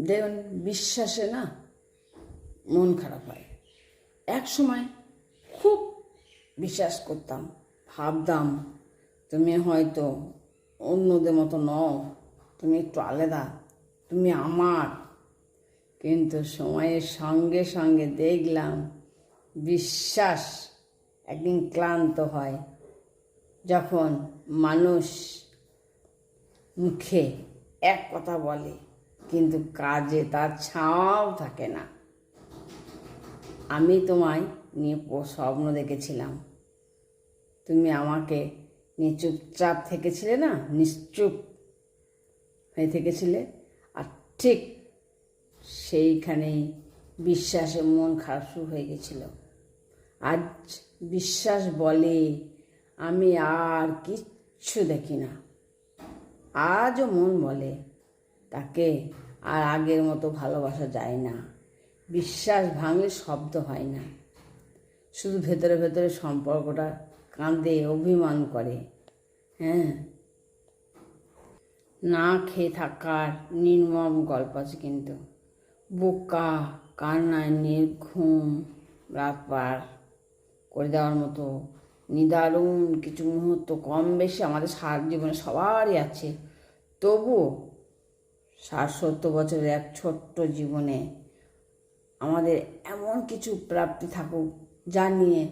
দেখুন, বিশ্বাসে না মন খারাপ হয়। এক সময় খুব বিশ্বাস করতাম, ভাবতাম তুমি হয়তো অন্যদের মতো নও, তুমি একটু আলাদা, তুমি আমার। কিন্তু সময়ের সঙ্গে সঙ্গে দেখলাম বিশ্বাস একদিন ক্লান্ত হয়, যখন মানুষ মুখে এক কথা বলে কিন্তু কাজে তার ছাঁও থাকে না। আমি তোমায় নিয়ে স্বপ্ন দেখেছিলাম, তুমি আমাকে নিয়ে চুপচাপ থেকেছিলে না, নিশ্চুপ হয়ে থেকেছিলে। আর ঠিক সেইখানেই বিশ্বাসে মন খারাপ শুরু হয়ে গেছিল। আজ বিশ্বাস বলে আমি আর কিচ্ছু দেখি না। আজও মন বলে তাকে আর আগের মতো ভালোবাসা যায় না। বিশ্বাস ভাঙলে শব্দ হয় না, শুধু ভেতরে ভেতরে সম্পর্কটা কাঁদে, অভিমান করে। হ্যাঁ, না খেয়ে থাকার নির্মম গল্প আছে, কিন্তু বোকা কান্নায় নির্ঘুম রাত পার করে দেওয়ার মতো নিদারুণ কিছু মুহূর্ত কম বেশি আমাদের সারা জীবনে সবারই আছে। তবুও 60-70 বছরের এক ছোট্ট জীবনে আমাদের এমন কিছু প্রাপ্তি থাকুক যা নিয়ে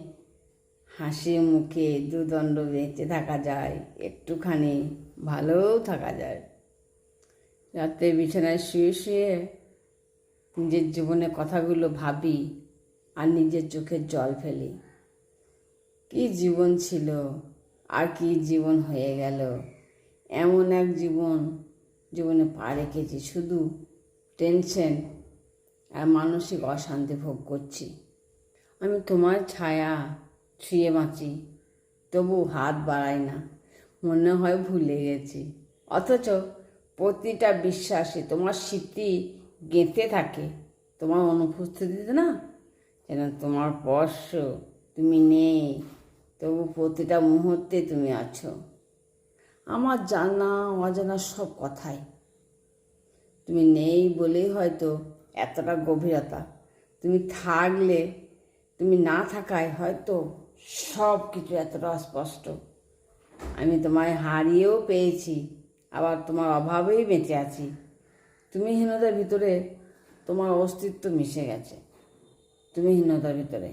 হাসি মুখে দুদণ্ড বেঁচে থাকা যায়, একটুখানি ভালোও থাকা যায়। রাতে বিছানায় শুয়ে শুয়ে নিজের জীবনের কথাগুলো ভাবি আর নিজের চোখের জল ফেলি। কি জীবন ছিল, আর কি জীবন হয়ে গেল। এমন এক জীবনে পা রেখেছি, শুধু টেনশন আর মানসিক অশান্তি ভোগ করছি। আমি তোমার ছায়া ছুঁয়ে বাঁচি, তবু হাত বাড়াই না, মনে হয় ভুলে গেছি। অথচ প্রতিটা বিশ্বাসে তোমার স্মৃতি গেঁথে থাকে, তোমার অনুপস্থিতিতে না যেন তোমার স্পর্শ, তুমি নেই, তবু প্রতিটা মুহূর্তে তুমি আছো। আমার জানা অজানা সব কথাই, তুমি নেই বলেই হয়তো এতটা গভীরতা, তুমি থাকলে, তুমি না থাকায় হয়তো সব কিছু এতটা স্পষ্ট। আমি তোমায় হারিয়েও পেয়েছি, আবার তোমার অভাবেই বেঁচে আছি। তুমিহীনতার ভিতরে তোমার অস্তিত্ব মিশে গেছে, তুমিহীনতার ভিতরে।